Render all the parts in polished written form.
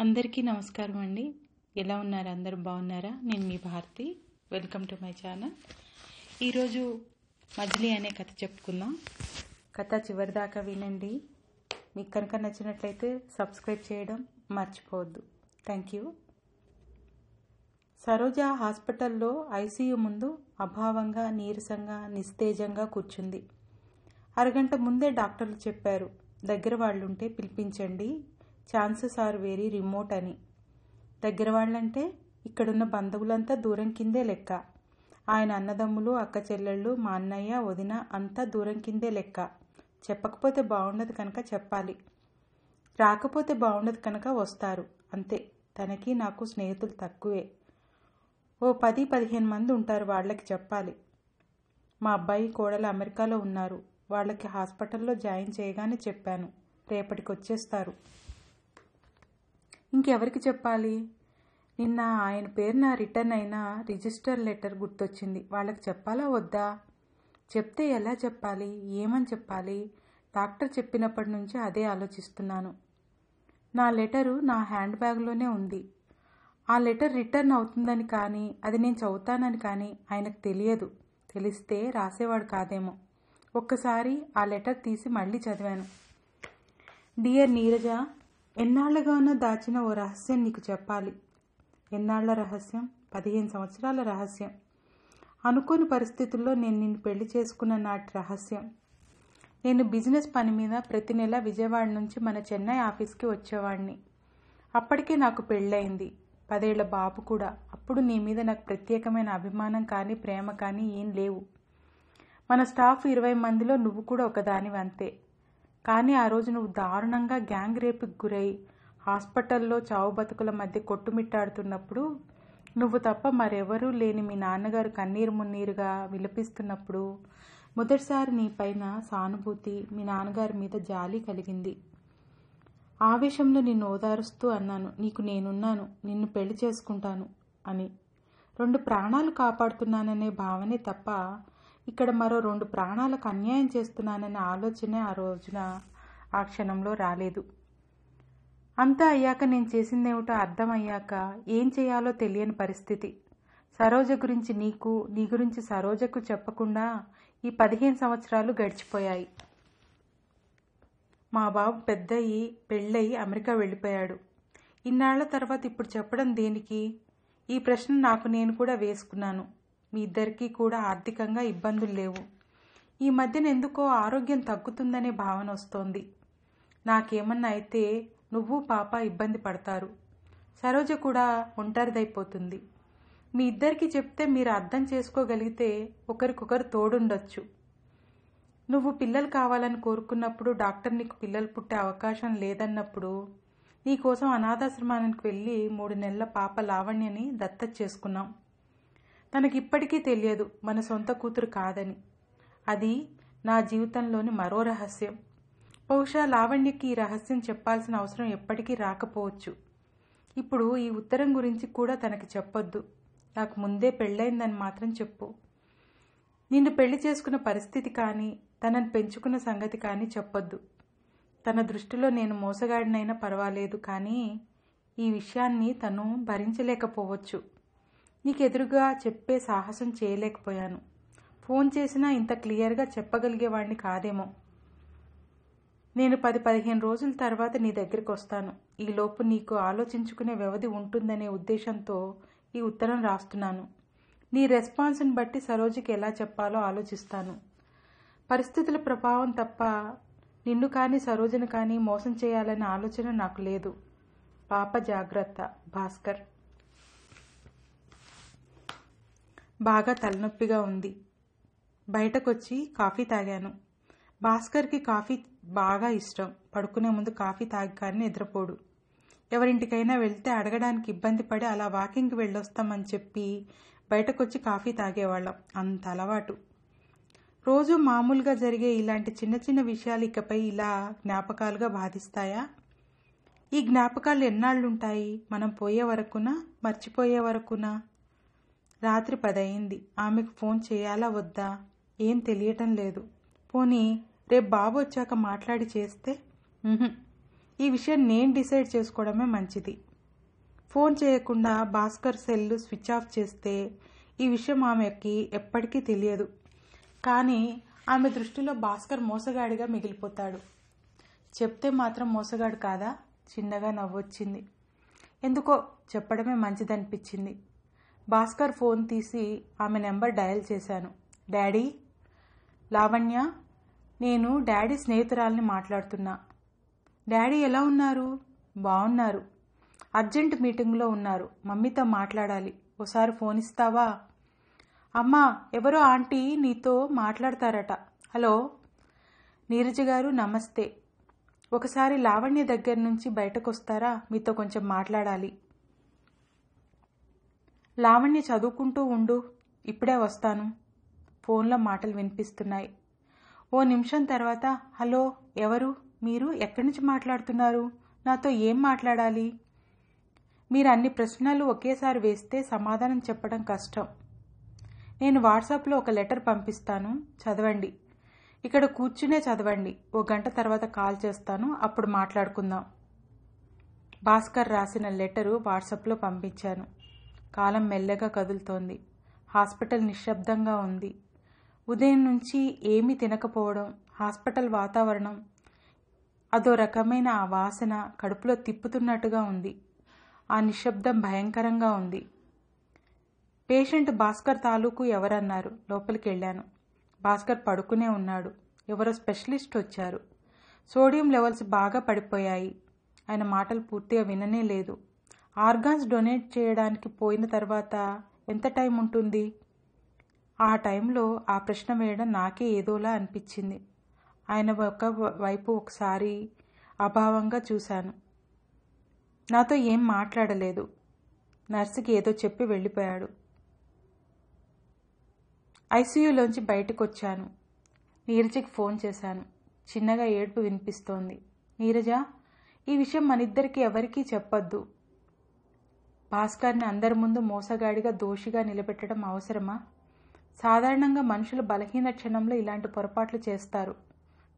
అందరికీ నమస్కారం అండి. ఎలా ఉన్నారు? అందరూ బాగున్నారా? నేను మీ Bharathi. Welcome to my channel. ఈరోజు మజిలీ అనే కథ చెప్పుకుందాం. కథ చివరిదాకా వినండి. మీకు కనుక నచ్చినట్లయితే సబ్స్క్రైబ్ చేయడం మర్చిపోవద్దు. Thank you. సరోజ హాస్పిటల్లో ఐసీయూ ముందు అభావంగా, నీరసంగా, నిస్తేజంగా కూర్చుంది. అరగంట ముందే డాక్టర్లు చెప్పారు, దగ్గర వాళ్ళుంటే పిలిపించండి, ఛాన్సెస్ ఆర్ వెరీ రిమోట్ అని. దగ్గర వాళ్ళంటే ఇక్కడున్న బంధువులంతా దూరం కిందే లెక్క. ఆయన అన్నదమ్ములు, అక్క చెల్లెళ్ళు, మా అన్నయ్య, వదిన అంతా దూరం కిందే లెక్క. చెప్పకపోతే బాగుండదు కనుక చెప్పాలి, రాకపోతే బాగుండదు కనుక వస్తారు అంతే. తనకి నాకు స్నేహితులు తక్కువే, ఓ 10-15 మంది ఉంటారు. వాళ్ళకి చెప్పాలి. మా అబ్బాయి కోడలు అమెరికాలో ఉన్నారు. వాళ్ళకి హాస్పిటల్లో జాయిన్ చేయగానే చెప్పాను, రేపటికి వచ్చేస్తారు. ఇంకెవరికి చెప్పాలి? నిన్న ఆయన పేరున రిటర్న్ అయిన రిజిస్టర్ లెటర్ గుర్తొచ్చింది. వాళ్ళకి చెప్పాలా వద్దా? చెప్తే ఎలా చెప్పాలి, ఏమని చెప్పాలి? డాక్టర్ చెప్పినప్పటి నుంచి అదే ఆలోచిస్తున్నాను. నా లెటరు నా హ్యాండ్ బ్యాగ్లోనే ఉంది. ఆ లెటర్ రిటర్న్ అవుతుందని కానీ, అది నేను చదువుతానని కానీ ఆయనకు తెలియదు. తెలిస్తే రాసేవాడు కాదేమో. ఒక్కసారి ఆ లెటర్ తీసి మళ్ళీ చదివాను. డియర్ నీరజ, ఎన్నాళ్లుగానో దాచిన ఓ రహస్యం నీకు చెప్పాలి. ఎన్నాళ్ల రహస్యం? 15 సంవత్సరాల రహస్యం. అనుకోని పరిస్థితుల్లో నేను నిన్ను పెళ్లి చేసుకున్న నాటి రహస్యం. నేను బిజినెస్ పని మీద ప్రతి నెల విజయవాడ నుంచి మన చెన్నై ఆఫీస్కి వచ్చేవాడిని. అప్పటికే నాకు పెళ్ళయింది, 10 ఏళ్ల బాబు కూడా. అప్పుడు నీ మీద నాకు ప్రత్యేకమైన అభిమానం కానీ ప్రేమ కానీ ఏం లేవు. మన స్టాఫ్ 20 మందిలో నువ్వు కూడా ఒకదానివి అంతే. కానీ ఆ రోజు నువ్వు దారుణంగా గ్యాంగ్ రేపుకి గురై హాస్పిటల్లో చావు బతుకుల మధ్య కొట్టుమిట్టాడుతున్నప్పుడు, నువ్వు తప్ప మరెవరూ లేని మీ నాన్నగారు కన్నీరు మున్నీరుగా విలపిస్తున్నప్పుడు మొదటిసారి నీ పైన సానుభూతి, మీ నాన్నగారి మీద జాలి కలిగింది. ఆవేశంలో నిన్ను ఓదారుస్తూ అన్నాను, నీకు నేనున్నాను, నిన్ను పెళ్లి చేసుకుంటాను అని. 2 ప్రాణాలు కాపాడుతున్నాననే భావనే తప్ప ఇక్కడ మరో 2 ప్రాణాలకు అన్యాయం చేస్తున్నాననే ఆలోచనే ఆ క్షణంలో రాలేదు. అంతా అయ్యాక నేను చేసిందేమిటో అర్థమయ్యాక ఏం చేయాలో తెలియని పరిస్థితి. సరోజ గురించి నీకు, నీ గురించి సరోజకు చెప్పకుండా ఈ 15 సంవత్సరాలు గడిచిపోయాయి. మా బాబు పెద్దయి, పెళ్ళయి అమెరికా వెళ్ళిపోయాడు. ఇన్నాళ్ల తర్వాత ఇప్పుడు చెప్పడం దేనికి? ఈ ప్రశ్న నాకు నేను కూడా వేసుకున్నాను. మీ ఇద్దరికీ కూడా ఆర్థికంగా ఇబ్బందులు లేవు. ఈ మధ్యన ఎందుకో ఆరోగ్యం తగ్గుతుందనే భావన వస్తోంది. నాకేమన్నా అయితే నువ్వు పాప ఇబ్బంది పడతారు. సరోజ కూడా ఒంటరిదైపోతుంది. మీ ఇద్దరికి చెప్తే మీరు అర్థం చేసుకోగలిగితే ఒకరికొకరు తోడుండొచ్చు. నువ్వు పిల్లలు కావాలని కోరుకున్నప్పుడు డాక్టర్ నీకు పిల్లలు పుట్టే అవకాశం లేదన్నప్పుడు నీకోసం అనాథాశ్రమానికి వెళ్ళి 3 నెలల పాప లావణ్యని దత్తత చేసుకున్నాం. తనకిప్పటికీ తెలియదు మన సొంత కూతురు కాదని. అది నా జీవితంలోని మరో రహస్యం. బహుశా లావణ్యకి ఈ రహస్యం చెప్పాల్సిన అవసరం ఎప్పటికీ రాకపోవచ్చు. ఇప్పుడు ఈ ఉత్తరం గురించి కూడా తనకి చెప్పొద్దు. నాకు ముందే పెళ్ళయిందని మాత్రం చెప్పు. నిన్ను పెళ్లి చేసుకున్న పరిస్థితి కానీ, తనని పెంచుకున్న సంగతి కానీ చెప్పొద్దు. తన దృష్టిలో నేను మోసగాడినైనా పర్వాలేదు, కానీ ఈ విషయాన్ని తను భరించలేకపోవచ్చు. నీకెదురుగా చెప్పే సాహసం చేయలేకపోయాను. ఫోన్ చేసినా ఇంత క్లియర్గా చెప్పగలిగేవాడిని కాదేమో. నేను 10-15 రోజుల తర్వాత నీ దగ్గరికి వస్తాను. ఈలోపు నీకు ఆలోచించుకునే వ్యవధి ఉంటుందనే ఉద్దేశంతో ఈ ఉత్తరం రాస్తున్నాను. నీ రెస్పాన్స్ని బట్టి సరోజకి ఎలా చెప్పాలో ఆలోచిస్తాను. పరిస్థితుల ప్రభావం తప్ప నిన్ను కానీ సరోజను కానీ మోసం చేయాలనే ఆలోచన నాకు లేదు. పాప జాగ్రత్త. భాస్కర్. బాగా తలనొప్పిగా ఉంది. బయటకొచ్చి కాఫీ తాగాను. భాస్కర్కి కాఫీ బాగా ఇష్టం. పడుకునే ముందు కాఫీ తాగి కానీ నిద్రపోడు. ఎవరింటికైనా వెళ్తే అడగడానికి ఇబ్బంది పడి అలా వాకింగ్కి వెళ్ళొస్తామని చెప్పి బయటకొచ్చి కాఫీ తాగేవాళ్ళం. అంత అలవాటు. రోజు మామూలుగా జరిగే ఇలాంటి చిన్న చిన్న విషయాలు ఇకపై ఇలా జ్ఞాపకాలుగా బాధిస్తాయా? ఈ జ్ఞాపకాలు ఎన్నాళ్ళుంటాయి? మనం పోయే వరకునా, మర్చిపోయే వరకునా? రాత్రి 10 అయింది. ఆమెకు ఫోన్ చేయాలా వద్దా ఏం తెలియటం లేదు. పోనీ రేపు బాబు వచ్చాక మాట్లాడి చేస్తే? ఈ విషయం నేను డిసైడ్ చేసుకోవడమే మంచిది. ఫోన్ చేయకుండా భాస్కర్ సెల్ స్విచ్ ఆఫ్ చేస్తే ఈ విషయం ఆమెకి ఎప్పటికీ తెలియదు. కానీ ఆమె దృష్టిలో భాస్కర్ మోసగాడిగా మిగిలిపోతాడు. చెప్తే మాత్రం మోసగాడు కాదా? చిన్నగా నవ్వొచ్చింది. ఎందుకో చెప్పడమే మంచిదనిపించింది. భాస్కర్ ఫోన్ తీసి ఆమె నెంబర్ డయల్ చేశాను. డాడీ? లావణ్య, నేను డాడీ స్నేహితురాల్ని మాట్లాడుతున్నా. డాడీ ఎలా ఉన్నారు? బాగున్నారు. అర్జెంట్ మీటింగ్లో ఉన్నారు. మమ్మీతో మాట్లాడాలి. ఓసారి ఫోన్ ఇస్తావా? అమ్మా, ఎవరో ఆంటీ నీతో మాట్లాడతారట. హలో నీరజ గారు, నమస్తే. ఒకసారి లావణ్య దగ్గర నుంచి బయటకు వస్తారా? మీతో కొంచెం మాట్లాడాలి. లావణ్య చదువుకుంటూ ఉండు, ఇప్పుడే వస్తాను. ఫోన్లో మాటలు వినిపిస్తున్నాయి. ఓ నిమిషం తర్వాత, హలో, ఎవరు మీరు? ఎక్కడి నుంచి మాట్లాడుతున్నారు? నాతో ఏం మాట్లాడాలి? మీరు అన్ని ప్రశ్నలు ఒకేసారి వేస్తే సమాధానం చెప్పడం కష్టం. నేను వాట్సాప్లో ఒక లెటర్ పంపిస్తాను, చదవండి. ఇక్కడ కూర్చునే చదవండి. ఓ గంట తర్వాత కాల్ చేస్తాను, అప్పుడు మాట్లాడుకుందాం. భాస్కర్ రాసిన లెటరు వాట్సాప్లో పంపించాను. కాలం మెల్లగా కదులుతోంది. హాస్పిటల్ నిశ్శబ్దంగా ఉంది. ఉదయం నుంచి ఏమీ తినకపోవడం, హాస్పిటల్ వాతావరణం, అదో రకమైన ఆ వాసన కడుపులో తిప్పుతున్నట్టుగా ఉంది. ఆ నిశ్శబ్దం భయంకరంగా ఉంది. పేషెంట్ భాస్కర్ తాలూకు ఎవరన్నారు. లోపలికి వెళ్ళాను. భాస్కర్ పడుకునే ఉన్నాడు. ఎవరో స్పెషలిస్ట్ వచ్చారు. సోడియం లెవెల్స్ బాగా పడిపోయాయి. ఆయన మాటలు పూర్తిగా విననే లేదు. ఆర్గాన్స్ డొనేట్ చేయడానికి పోయిన తర్వాత ఎంత టైం ఉంటుంది? ఆ టైంలో ఆ ప్రశ్న వేయడం నాకే ఏదోలా అనిపించింది. ఆయన వైపు ఒకసారి అభావంగా చూశాను. నాతో ఏం మాట్లాడలేదు. నర్సుకి ఏదో చెప్పి వెళ్ళిపోయాడు. ఐసీయూలోంచి బయటకు వచ్చాను. నీరజకి ఫోన్ చేశాను. చిన్నగా ఏడుపు వినిపిస్తోంది. నీరజ, ఈ విషయం మనిద్దరికి ఎవరికీ చెప్పొద్దు. భాస్కర్ని అందరి ముందు మోసగాడిగా, దోషిగా నిలబెట్టడం అవసరమా? సాధారణంగా మనుషులు బలహీన క్షణంలో ఇలాంటి పొరపాట్లు చేస్తారు.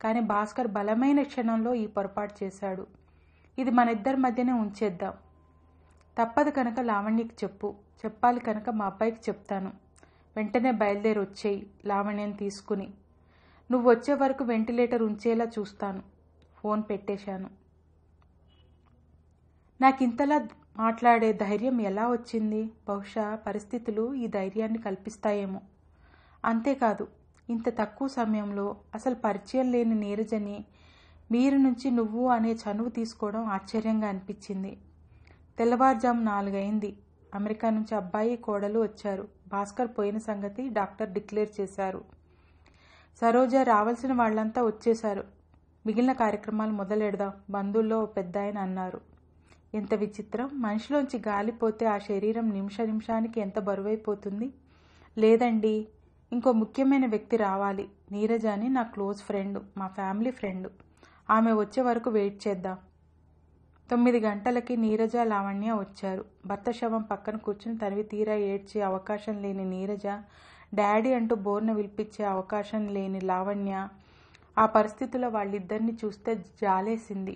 కానీ భాస్కర్ బలమైన క్షణంలో ఈ పొరపాటు చేశాడు. ఇది మన ఇద్దరి మధ్యనే ఉంచేద్దాం. తప్పదు కనుక లావణ్యకి చెప్పు. చెప్పాలి కనుక మా అబ్బాయికి చెప్తాను. వెంటనే బయలుదేరి వచ్చేయి లావణ్యని తీసుకుని. నువ్వు వచ్చే వరకు వెంటిలేటర్ ఉంచేలా చూస్తాను. ఫోన్ పెట్టేశాను. నాకింతలా మాట్లాడే ధైర్యం ఎలా వచ్చింది? బహుశా పరిస్థితులు ఈ ధైర్యాన్ని కల్పిస్తాయేమో. అంతేకాదు, ఇంత తక్కువ సమయంలో అసలు పరిచయం లేని నీరజని మీరు నుంచి నువ్వు అనే చనువు తీసుకోవడం ఆశ్చర్యంగా అనిపించింది. తెల్లవారుజాము 4 అయింది. అమెరికా నుంచి అబ్బాయి, కోడలు వచ్చారు. భాస్కర్ పోయిన సంగతి డాక్టర్ డిక్లేర్ చేశారు. సరోజ, రావాల్సిన వాళ్ళంతా వచ్చేశారు. మిగిలిన కార్యక్రమాలు మొదలెడదాం, బంధువుల్లో ఓ పెద్దాయన అన్నారు. ఎంత విచిత్రం! మనిషిలోంచి గాలిపోతే ఆ శరీరం నిమిషానికి ఎంత బరువైపోతుంది. లేదండి, ఇంకో ముఖ్యమైన వ్యక్తి రావాలి. నీరజ అని నా క్లోజ్ ఫ్రెండ్, మా ఫ్యామిలీ ఫ్రెండ్. ఆమె వచ్చే వరకు వెయిట్ చేద్దాం. 9 గంటలకి నీరజ, లావణ్య వచ్చారు. భర్త శవం పక్కన కూర్చుని తనివి తీరా ఏడ్చే అవకాశం లేని నీరజ, డాడీ అంటూ బోర్న విలిపించే అవకాశం లేని లావణ్య. ఆ పరిస్థితుల్లో వాళ్ళిద్దరిని చూస్తే జాలేసింది.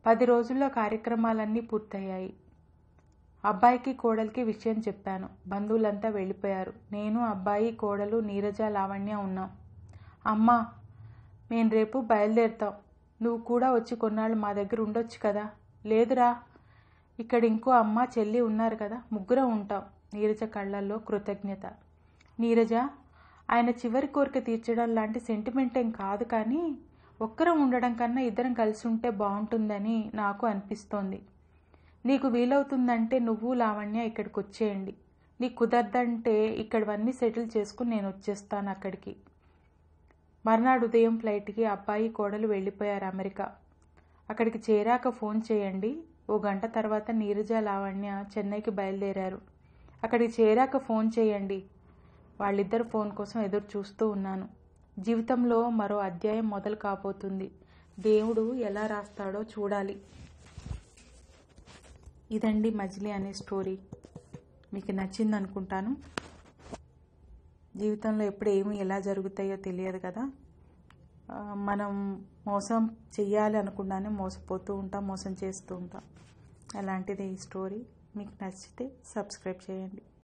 10 రోజుల్లో కార్యక్రమాలన్నీ పూర్తయ్యాయి. అబ్బాయికి, కోడలికి విషయం చెప్పాను. బంధువులంతా వెళ్ళిపోయారు. నేను, అబ్బాయి, కోడలు, నీరజ, లావణ్య ఉన్నాం. అమ్మా, మేము రేపు బయలుదేరుతాం. నువ్వు కూడా వచ్చి కొన్నాళ్ళు మా దగ్గర ఉండొచ్చు కదా? లేదురా, ఇక్కడ ఇంకో అమ్మ, చెల్లి ఉన్నారు కదా, ముగ్గురం ఉంటాం. నీరజ కళ్ళల్లో కృతజ్ఞత. నీరజ, ఆయన చివరి కోరిక తీర్చడం లాంటి సెంటిమెంట్ ఏం కాదు, కానీ ఒక్కరం ఉండడం కన్నా ఇద్దరం కలిసి ఉంటే బాగుంటుందని నాకు అనిపిస్తోంది. నీకు వీలవుతుందంటే నువ్వు, లావణ్య ఇక్కడికి వచ్చేయండి. నీకు కుదరదంటే ఇక్కడవన్నీ సెటిల్ చేసుకుని నేను వచ్చేస్తాను అక్కడికి. మర్నాడు ఉదయం ఫ్లైట్కి అబ్బాయి, కోడలు వెళ్ళిపోయారు అమెరికా. అక్కడికి చేరాక ఫోన్ చేయండి. ఓ గంట తర్వాత నీరజ, లావణ్య చెన్నైకి బయలుదేరారు. అక్కడికి చేరాక ఫోన్ చేయండి. వాళ్ళిద్దరు ఫోన్ కోసం ఎదురు చూస్తూ ఉన్నాను. జీవితంలో మరో అధ్యాయం మొదలు కాబోతుంది. దేవుడు ఎలా రాస్తాడో చూడాలి. ఇదండి మజిలీ అనే స్టోరీ. మీకు నచ్చింది అనుకుంటాను. జీవితంలో ఎప్పుడు ఏమి ఎలా జరుగుతాయో తెలియదు కదా. మనం మోసం చెయ్యాలి అనుకున్నానే మోసపోతూ ఉంటాం, మోసం చేస్తూ ఉంటాం. అలాంటిదే ఈ స్టోరీ. మీకు నచ్చితే సబ్స్క్రైబ్ చేయండి.